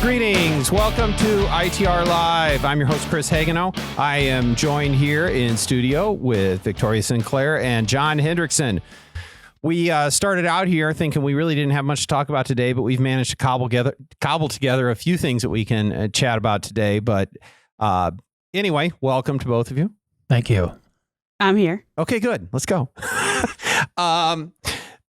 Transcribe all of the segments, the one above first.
Greetings. Welcome to ITR Live. I'm your host, Chris Hagenow. I am joined here in studio with Victoria Sinclair and John Hendrickson. We started out here thinking we really didn't have much to talk about today, but we've managed to cobble together a few things that we can chat about today. But anyway, welcome to both of you. Thank you. I'm here. Okay, good. Let's go.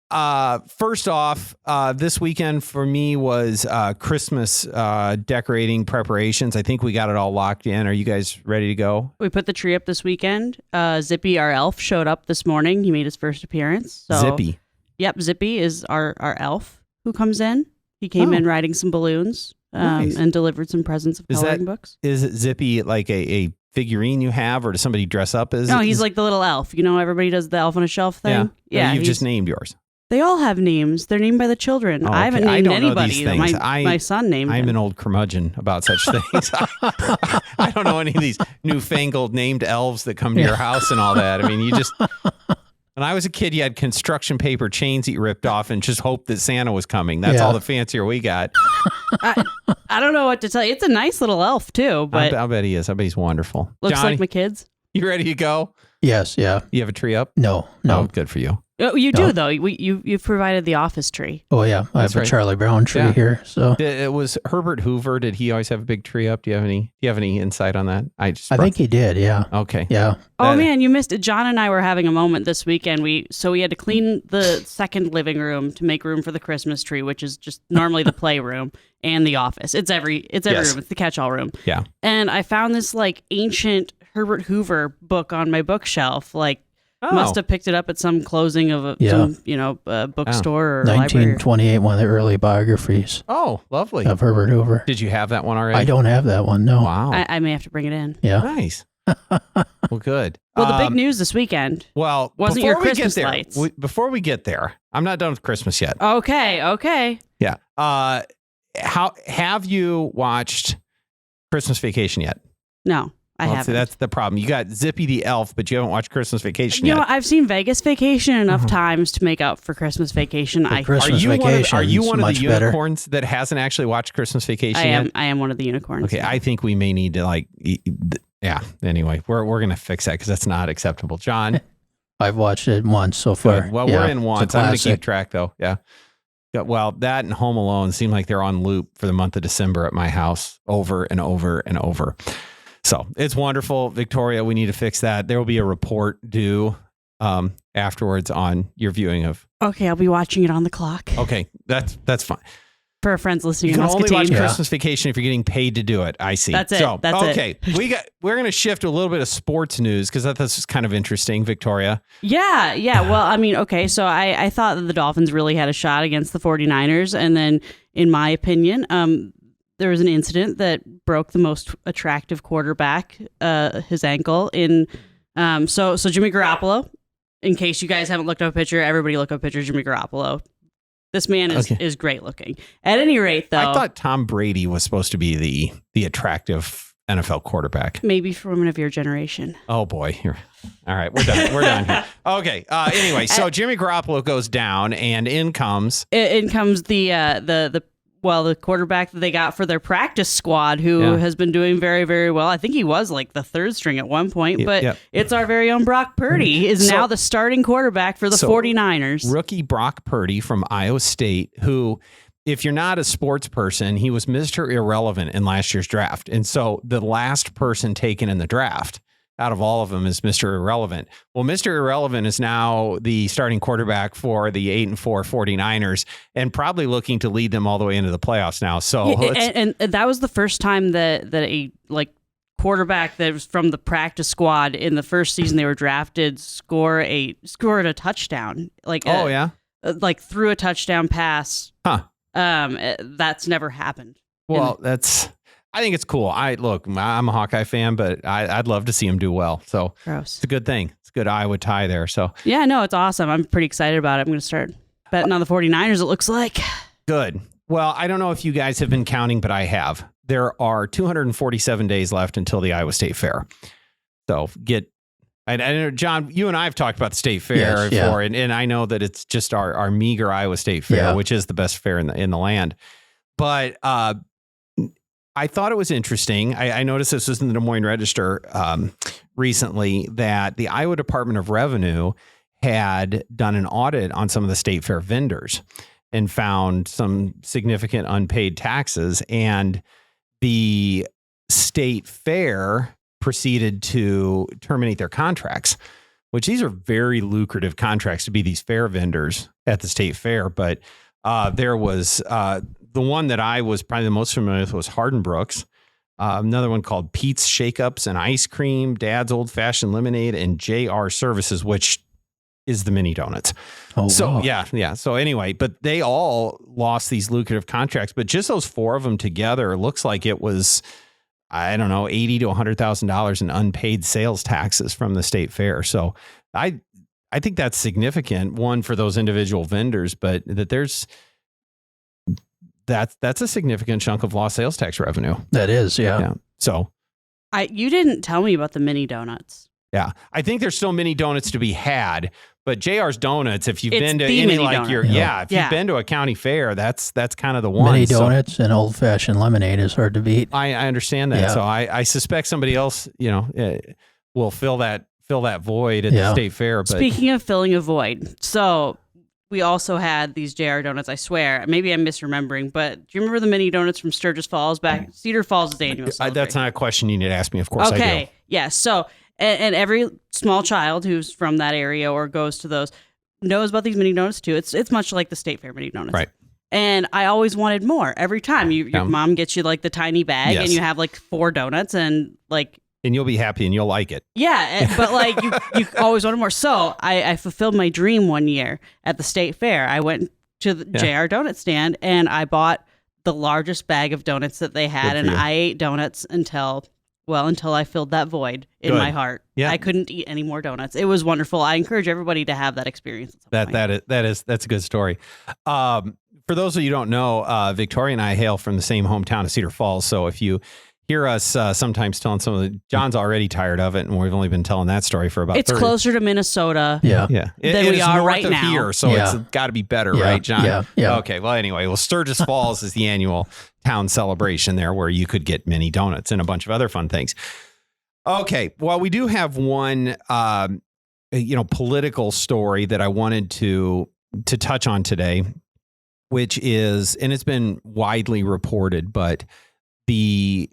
First off, this weekend for me was Christmas decorating preparations. I think we got it all locked in. Are you guys ready to go? We put the tree up this weekend. Zippy, our elf, showed up this morning. He made his first appearance. So, Zippy. Yep, Zippy is our elf who comes in. He came in riding some balloons Nice. and delivered some presents of coloring books. Is it Zippy like a figurine you have, or does somebody dress up as? No, he's like the little elf. You know, everybody does the elf on a shelf thing. Yeah. You've just named yours. They all have names. They're named by the children. Oh, okay. I haven't named anybody. My son named I'm him. an old curmudgeon about such things. I don't know any of these newfangled named elves that come to your house and all that. I mean, when I was a kid, you had construction paper chains that you ripped off and just hoped that Santa was coming. That's all the fancier we got. I don't know what to tell you. It's a nice little elf, too. But I bet he is. I bet he's wonderful. Looks Johnny, like my kids. You ready to go? Yes, yeah. You have a tree up? No. Oh, good for you. Oh, you do, though. You've provided the office tree. Oh, yeah. I have a Charlie Brown tree here. So it was Herbert Hoover. Did he always have a big tree up? Do you have any insight on that? I think he did. Yeah. Okay. Yeah. Oh man, you missed it. John and I were having a moment this weekend. We had to clean the second living room to make room for the Christmas tree, which is just normally the playroom and the office. It's every room. It's the catch-all room. Yeah. And I found this like ancient Herbert Hoover book on my bookshelf. Must have picked it up at some closing of a bookstore or library. 1928, one of the early biographies. Oh, lovely. Of Herbert Hoover. Did you have that one already? I don't have that one, no. Wow. I may have to bring it in. Yeah. Nice. Well, good. Well, the big news this weekend wasn't your Christmas lights. Before we get there, I'm not done with Christmas yet. Okay. Yeah. Have you watched Christmas Vacation yet? No. I haven't. See, that's the problem. You got Zippy the Elf, but you haven't watched Christmas Vacation yet. You know, I've seen Vegas Vacation enough times to make up for Christmas Vacation. Are you one of the unicorns that hasn't actually watched Christmas Vacation yet? I am one of the unicorns. Okay, I think we may need to anyway, we're going to fix that because that's not acceptable. John? I've watched it once so far. Good. Well, we're in once. I'm going to keep track though. Yeah. Well, that and Home Alone seem like they're on loop for the month of December at my house over and over and over. So it's wonderful, Victoria. We need to fix that. There will be a report due afterwards on your viewing of. Okay, I'll be watching it on the clock. Okay, that's fine. For our friends listening, you can only watch Christmas Vacation if you're getting paid to do it. I see. That's it. Okay, we're going to shift to a little bit of sports news because that's just kind of interesting, Victoria. Yeah. Well, I mean, okay, so I thought that the Dolphins really had a shot against the 49ers, and then, in my opinion, there was an incident that broke the most attractive quarterback, his ankle. So Jimmy Garoppolo, in case you guys haven't looked up a picture, everybody look up a picture of Jimmy Garoppolo. This man is great looking. At any rate, though, I thought Tom Brady was supposed to be the attractive NFL quarterback. Maybe for women of your generation. Oh boy. All right, we're done. We're done here. Okay. Anyway, so Jimmy Garoppolo goes down, and in comes the quarterback that they got for their practice squad, who has been doing very, very well. I think he was like the third string at one point, but it's our very own Brock Purdy. He is now the starting quarterback for the 49ers. Rookie Brock Purdy from Iowa State, who, if you're not a sports person, he was Mr. Irrelevant in last year's draft. And so the last person taken in the draft out of all of them is Mr. Irrelevant. Well, Mr. Irrelevant is now the starting quarterback for the 8-4 49ers and probably looking to lead them all the way into the playoffs now. So, and that was the first time that a quarterback that was from the practice squad in the first season they were drafted scored a touchdown. Threw a touchdown pass. That's never happened. Well, I think it's cool. I'm a Hawkeye fan, but I'd love to see him do well. So Gross. It's a good thing. It's a good Iowa tie there. So yeah, no, it's awesome. I'm pretty excited about it. I'm going to start betting on the 49ers, it looks like. Good. Well, I don't know if you guys have been counting, but I have. There are 247 days left until the Iowa State Fair. So I know, John, you and I have talked about the State Fair before, and I know that it's just our meager Iowa State Fair, which is the best fair in the land. But I thought it was interesting. I noticed this was in the Des Moines Register recently, that the Iowa Department of Revenue had done an audit on some of the state fair vendors and found some significant unpaid taxes. And the state fair proceeded to terminate their contracts, which these are very lucrative contracts to be these fair vendors at the state fair. But there was the one that I was probably the most familiar with was Hardin Brooks. Another one called Pete's Shakeups and Ice Cream, Dad's Old Fashioned Lemonade, and JR Services, which is the mini donuts. Oh, so wow. yeah. So anyway, but they all lost these lucrative contracts, but just those four of them together, looks like it was, I don't know, $80,000 to $100,000 in unpaid sales taxes from the state fair. So I think that's significant, one, for those individual vendors, but that that's a significant chunk of lost sales tax revenue. That is, yeah. So you didn't tell me about the mini donuts. Yeah, I think there's still mini donuts to be had, but JR's Donuts, if you've It's been to the any mini like donut. your, if you've been to a county fair, that's kind of the one. Mini donuts and old fashioned lemonade is hard to beat. I understand that. Yeah. So I suspect somebody else, will fill that void at the state fair. But Speaking of filling a void, so we also had these JR Donuts, I swear. Maybe I'm misremembering, but do you remember the mini donuts from Sturgis Falls back? Cedar Falls is the annual celebration. that's not a question you need to ask me. Of course I do. Okay, yeah. So, and every small child who's from that area or goes to those knows about these mini donuts too. It's much like the state fair mini donuts. Right. And I always wanted more. Every time your mom gets you like the tiny bag Yes. and you have like 4 donuts and like. And you'll be happy and you'll like it. Yeah, but like you always wanted more. So I fulfilled my dream one year at the state fair. I went to the JR Donut stand and I bought the largest bag of donuts that they had, and I ate donuts until I filled that void in my heart. Yeah. I couldn't eat any more donuts. It was wonderful. I encourage everybody to have that experience. At some point. That's a good story. For those of you who don't know, Victoria and I hail from the same hometown of Cedar Falls. So if you hear us sometimes telling some of the, John's already tired of it, and we've only been telling that story for about It's 30. closer to Minnesota. Yeah. Than we are north right of now. here, so it's got to be better, right, John? Yeah. Okay. Well, anyway, Sturgis Falls is the annual town celebration there, where you could get mini donuts and a bunch of other fun things. Okay. Well, we do have one, political story that I wanted to touch on today, which is, and it's been widely reported, but the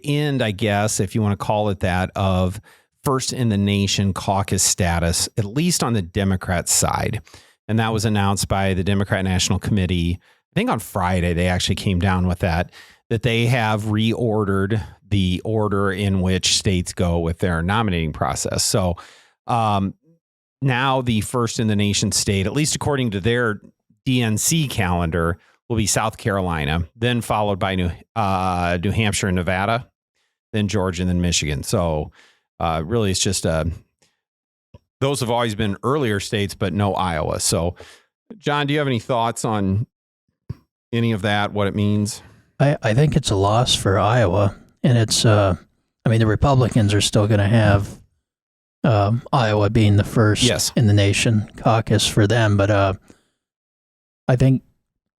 end, I guess, if you want to call it that, of first in the nation caucus status, at least on the Democrat side. And that was announced by the Democrat National Committee. I think on Friday, they actually came down with that they have reordered the order in which states go with their nominating process. So now the first in the nation state, at least according to their DNC calendar, will be South Carolina, then followed by New Hampshire and Nevada, then Georgia, and then Michigan. So really, it's just those have always been earlier states, but no Iowa. So, John, do you have any thoughts on any of that, what it means? I think it's a loss for Iowa, and it's, the Republicans are still going to have Iowa being the first in the nation caucus for them, but I think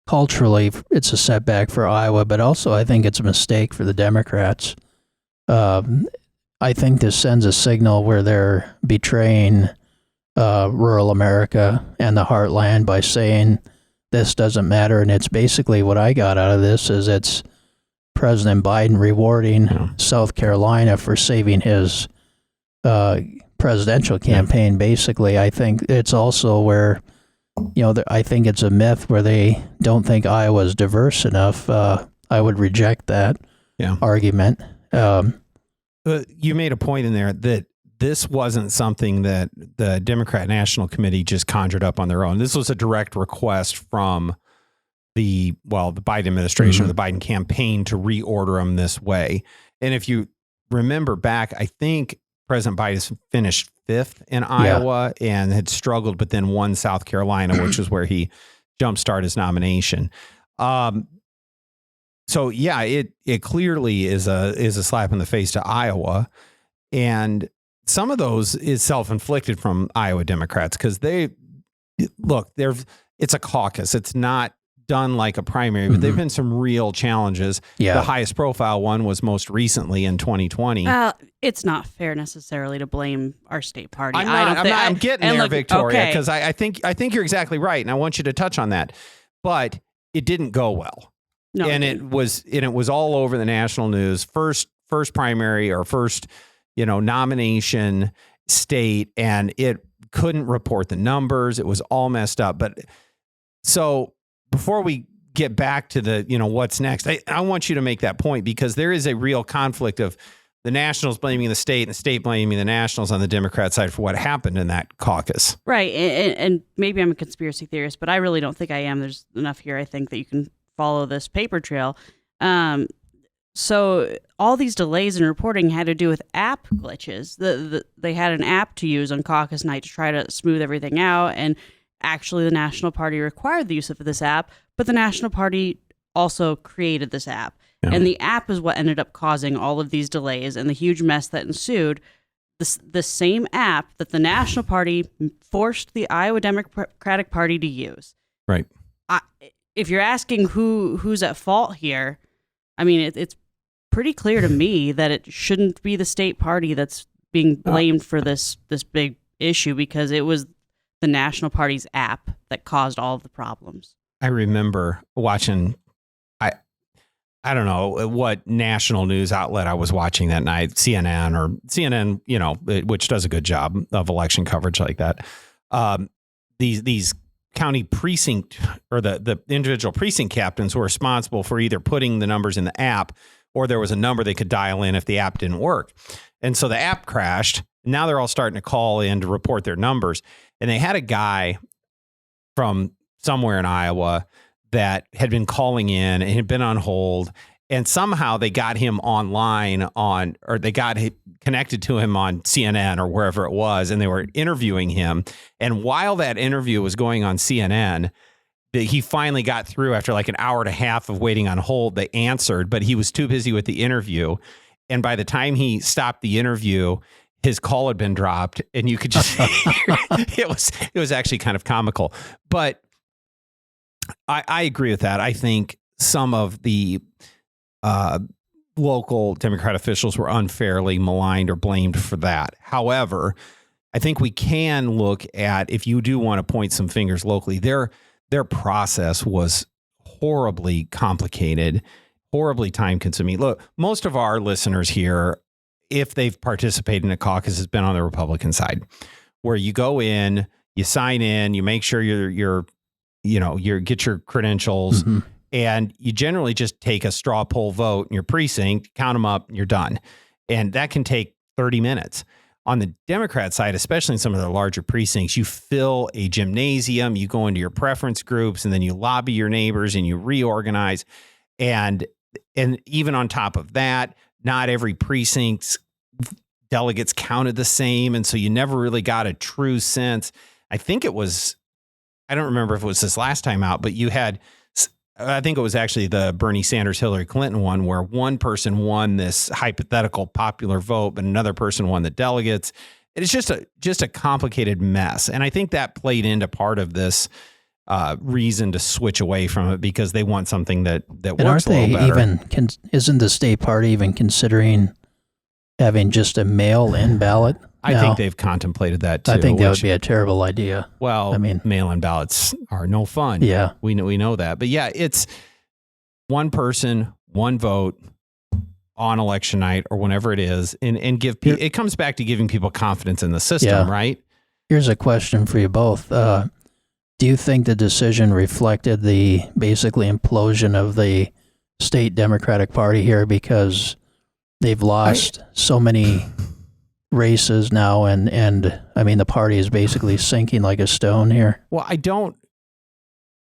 culturally, it's a setback for Iowa, but also I think it's a mistake for the Democrats. I think this sends a signal where they're betraying rural America and the heartland by saying this doesn't matter. And it's basically what I got out of this is it's President Biden rewarding South Carolina for saving his presidential campaign. Basically, I think it's also where I think it's a myth where they don't think Iowa's diverse enough. I would reject that argument. You made a point in there that this wasn't something that the Democrat National Committee just conjured up on their own. This was a direct request from the Biden administration or the Biden campaign to reorder them this way. And if you remember back, I think President Biden finished 5th in Iowa and had struggled, but then won South Carolina, which is where he jumpstarted his nomination. So yeah, it clearly is a slap in the face to Iowa, and some of those is self-inflicted from Iowa Democrats because it's a caucus. It's not done like a primary, but there've been some real challenges. Yeah. The highest profile one was most recently in 2020. It's not fair necessarily to blame our state party. I'm getting there, Victoria, because I think you're exactly right, and I want you to touch on that. But it didn't go well. No, and it was all over the national news. First primary or first, nomination state, and it couldn't report the numbers. It was all messed up. But so before we get back to the, what's next, I want you to make that point, because there is a real conflict of the Nationals blaming the state and the state blaming the Nationals on the Democrat side for what happened in that caucus. Right. And maybe I'm a conspiracy theorist, but I really don't think I am. There's enough here, I think, that you can follow this paper trail. So all these delays in reporting had to do with app glitches. They had an app to use on caucus night to try to smooth everything out. And actually, the National Party required the use of this app, but the National Party also created this app. Yeah. And the app is what ended up causing all of these delays and the huge mess that ensued. The same app that the National Party forced the Iowa Democratic Party to use. Right. If you're asking who's at fault here, I mean, it's pretty clear to me that it shouldn't be the state party that's being blamed for this big issue, because it was the National Party's app that caused all of the problems. I remember watching, I don't know what national news outlet I was watching that night, CNN, which does a good job of election coverage like that. These county precinct or the individual precinct captains were responsible for either putting the numbers in the app, or there was a number they could dial in if the app didn't work. And so the app crashed. Now they're all starting to call in to report their numbers. And they had a guy from somewhere in Iowa that had been calling in and had been on hold. And somehow they got him online they got connected to him on CNN or wherever it was. And they were interviewing him. And while that interview was going on CNN, he finally got through after like an hour and a half of waiting on hold. They answered, but he was too busy with the interview. And by the time he stopped the interview, his call had been dropped, and you could just hear it was actually kind of comical. But I agree with that. I think some of the local Democrat officials were unfairly maligned or blamed for that. However, I think we can look at, if you do want to point some fingers locally, their process was horribly complicated, horribly time consuming. Look, most of our listeners here, if they've participated in a caucus, has been on the Republican side, where you go in, you sign in, you make sure you get your credentials, and you generally just take a straw poll vote in your precinct, count them up, and you're done. And that can take 30 minutes. On the Democrat side, especially in some of the larger precincts, you fill a gymnasium, you go into your preference groups, and then you lobby your neighbors and you reorganize. And even on top of that, not every precinct's delegates counted the same. And so you never really got a true sense. I think it was, I don't remember if it was this last time out, but I think it was actually the Bernie Sanders, Hillary Clinton one, where one person won this hypothetical popular vote, but another person won the delegates. It's just a complicated mess. And I think that played into part of this reason to switch away from it, because they want something that works a little better. Isn't the state party even considering having just a mail-in ballot? I think they've contemplated that too. I think that would be a terrible idea. Well, I mean, mail-in ballots are no fun. Yeah, we know that. But yeah, it's one person, one vote on election night or whenever it is, and give people. It comes back to giving people confidence in the system, right? Here's a question for you both. Do you think the decision reflected the basically implosion of the state Democratic Party here, because they've lost so many races now, and I mean, the party is basically sinking like a stone here? Well,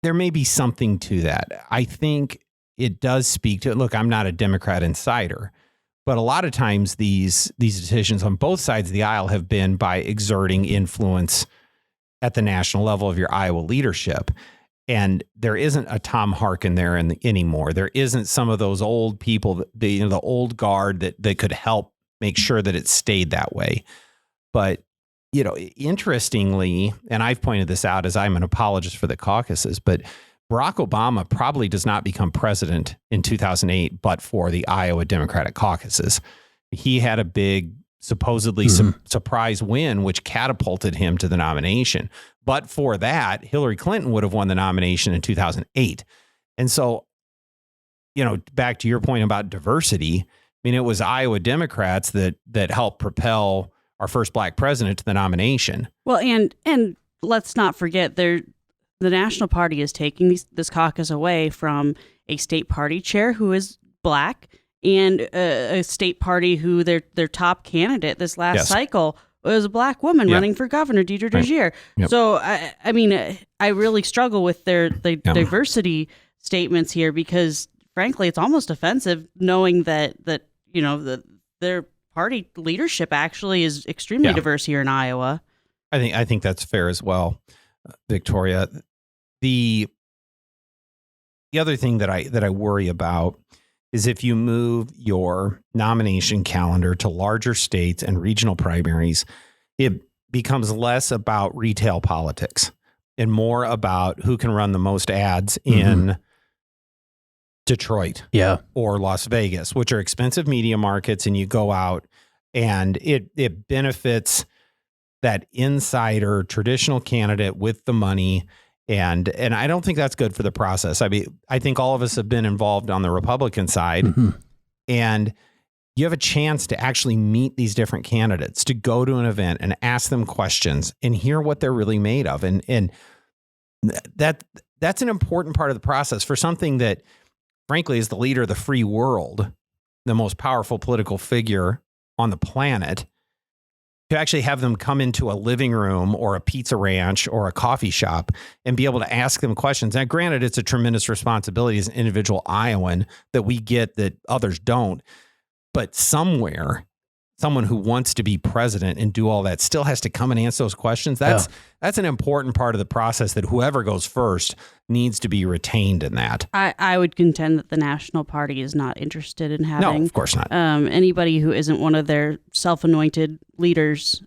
there may be something to that. I think it does speak to, look, I'm not a Democrat insider, but a lot of times these decisions on both sides of the aisle have been by exerting influence at the national level of your Iowa leadership. And there isn't a Tom Harkin there anymore. There isn't some of those old people, the old guard that could help make sure that it stayed that way. But, interestingly, and I've pointed this out as I'm an apologist for the caucuses, but Barack Obama probably does not become president in 2008, but for the Iowa Democratic Caucuses. He had a big, supposedly surprise win, which catapulted him to the nomination. But for that, Hillary Clinton would have won the nomination in 2008. And so, back to your point about diversity, I mean, it was Iowa Democrats that helped propel our first black president to the nomination. Well, and let's not forget, the National Party is taking this caucus away from a state party chair who is black and a state party who their top candidate this last cycle was a black woman running for governor, Deidre DeGier. Yep. So, I mean, I really struggle with the diversity statements here because, frankly, it's almost offensive knowing that their party leadership actually is extremely diverse here in Iowa. I think that's fair as well, Victoria. The other thing that I worry about is if you move your nomination calendar to larger states and regional primaries, it becomes less about retail politics and more about who can run the most ads in Detroit or Las Vegas, which are expensive media markets, and you go out and it benefits that insider traditional candidate with the money. And I don't think that's good for the process. I mean, I think all of us have been involved on the Republican side, and you have a chance to actually meet these different candidates, to go to an event and ask them questions and hear what they're really made of. And that's an important part of the process for something that, frankly, is the leader of the free world, the most powerful political figure on the planet. To actually have them come into a living room or a pizza ranch or a coffee shop and be able to ask them questions. Now, granted, it's a tremendous responsibility as an individual Iowan that we get that others don't. But somewhere, someone who wants to be president and do all that still has to come and answer those questions. That's an important part of the process that whoever goes first needs to be retained in that. I would contend that the National Party is not interested in having, no, of course not, anybody who isn't one of their self-anointed leaders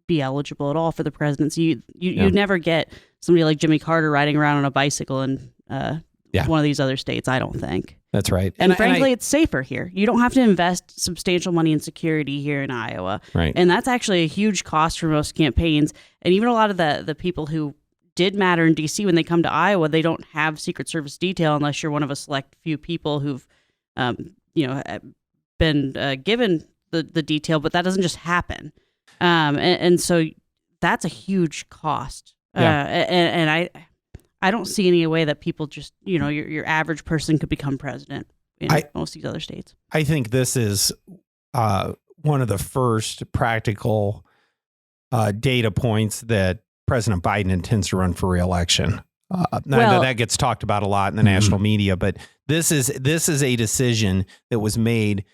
be eligible at all for the presidency. You never get somebody like Jimmy Carter riding around on a bicycle in one of these other states, I don't think. That's right. And frankly, it's safer here. You don't have to invest substantial money in security here in Iowa. Right. And that's actually a huge cost for most campaigns. And even a lot of the people who did matter in D.C. when they come to Iowa, they don't have Secret Service detail unless you're one of a select few people who've, been given the detail. But that doesn't just happen. And so that's a huge cost. And I don't see any way that people just, your average person could become president in most of these other states. I think this is one of the first practical data points that President Biden intends to run for re-election. That gets talked about a lot in the national media, but this is a decision that was made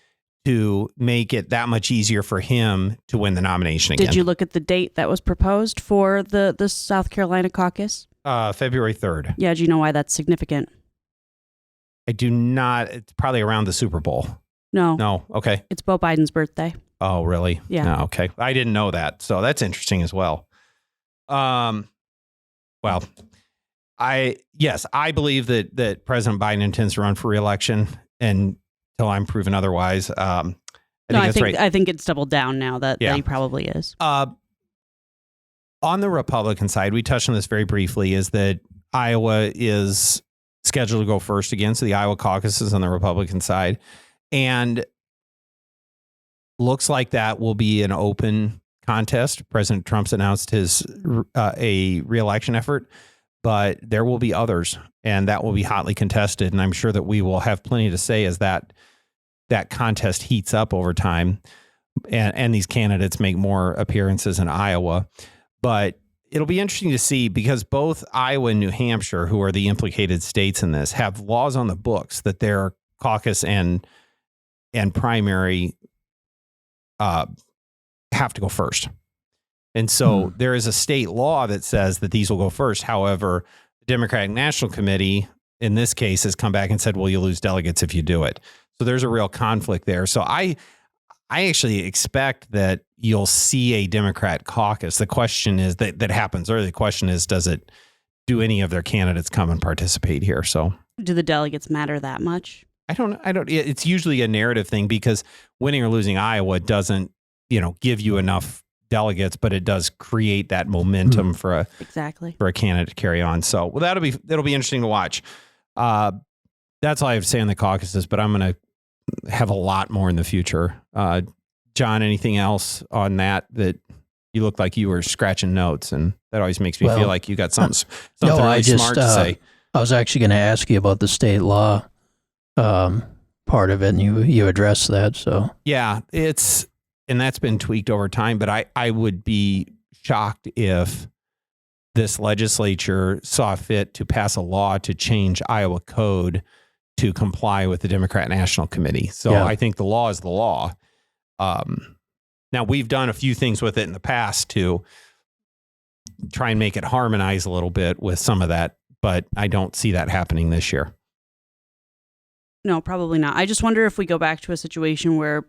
to make it that much easier for him to win the nomination again. Did you look at the date that was proposed for the South Carolina caucus? February 3rd. Yeah, do you know why that's significant? I do not. It's probably around the Super Bowl. No. Okay. It's Beau Biden's birthday. Oh, really? Yeah. No, okay. I didn't know that. So that's interesting as well. Well, I believe that President Biden intends to run for re-election until I'm proven otherwise. I think it's doubled down now that he probably is. On the Republican side, we touched on this very briefly, is that Iowa is scheduled to go first again. So the Iowa Caucuses on the Republican side. And looks like that will be an open contest. President Trump's announced his a re-election effort, but there will be others, and that will be hotly contested. And I'm sure that we will have plenty to say as that contest heats up over time, and these candidates make more appearances in Iowa. But it'll be interesting to see, because both Iowa and New Hampshire, who are the implicated states in this, have laws on the books that their caucus and primary have to go first. And so there is a state law that says that these will go first. However, the Democratic National Committee, in this case, has come back and said, well, you lose delegates if you do it. So there's a real conflict there. So I actually expect that you'll see a Democrat caucus. The question is that happens early. The question is, does it do any of their candidates come and participate here. So do the delegates matter that much? I don't. It's usually a narrative thing because winning or losing Iowa doesn't, give you enough delegates, but it does create that momentum for a candidate to carry on. So, well, that'll be interesting to watch. That's all I have to say on the caucuses, but I'm going to have a lot more in the future. John, anything else on that you look like you were scratching notes, and that always makes me feel like you got something really smart to say. I was actually going to ask you about the state law part of it, and you addressed that. So yeah, and that's been tweaked over time, but I would be shocked if this legislature saw fit to pass a law to change Iowa code to comply with the Democrat National Committee. So I think the law is the law. Now, we've done a few things with it in the past to try and make it harmonize a little bit with some of that, but I don't see that happening this year. No, probably not. I just wonder if we go back to a situation where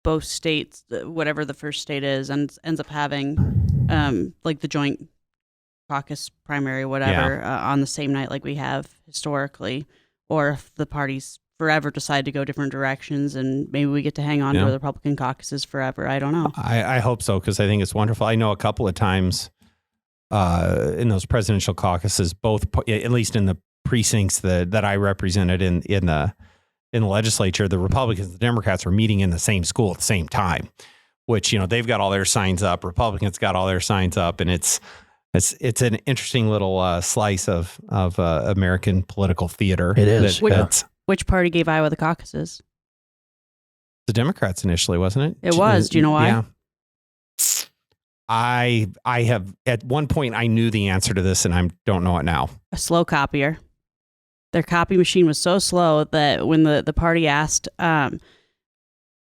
both states, whatever the first state is, ends up having like the joint caucus primary, whatever, on the same night like we have historically, or if the parties forever decide to go different directions and maybe we get to hang on to the Republican caucuses forever. I don't know. I hope so, because I think it's wonderful. I know a couple of times in those presidential caucuses, both, at least in the precincts that I represented in the legislature, the Republicans and the Democrats were meeting in the same school at the same time, which, they've got all their signs up. Republicans got all their signs up, and it's an interesting little slice of American political theater. It is. Which party gave Iowa the caucuses? The Democrats initially, wasn't it? It was. Do you know why? Yeah. I have, at one point, I knew the answer to this, and I don't know it now. A slow copier. Their copy machine was so slow that when the party asked for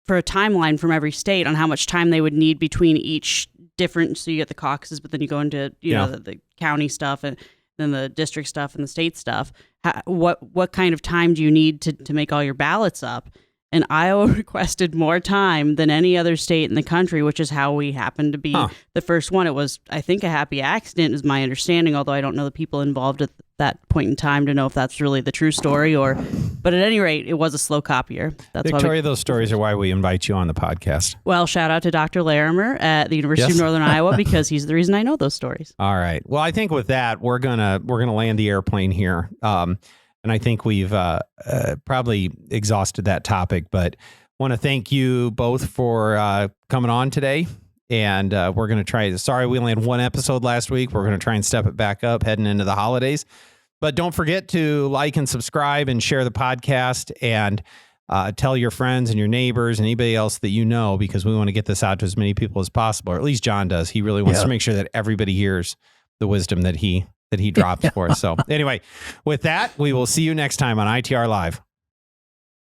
a timeline from every state on how much time they would need between each different, so you get the caucuses, but then you go into the county stuff and then the district stuff and the state stuff. What kind of time do you need to make all your ballots up? And Iowa requested more time than any other state in the country, which is how we happened to be the first one. It was, I think, a happy accident is my understanding, although I don't know the people involved at that point in time to know if that's really the true story but at any rate, it was a slow copier. That's Victoria, those stories are why we invite you on the podcast. Well, shout out to Dr. Larimer at the University of Northern Iowa, because he's the reason I know those stories. All right. Well, I think with that, we're gonna land the airplane here. And I think we've probably exhausted that topic, but want to thank you both for coming on today. And we're going to try. Sorry, we only had one episode last week. We're going to try and step it back up heading into the holidays. But don't forget to like and subscribe and share the podcast, and tell your friends and your neighbors and anybody else that you know, because we want to get this out to as many people as possible, or at least John does. He really wants to make sure that everybody hears the wisdom that he drops for us. So anyway, with that, we will see you next time on ITR Live.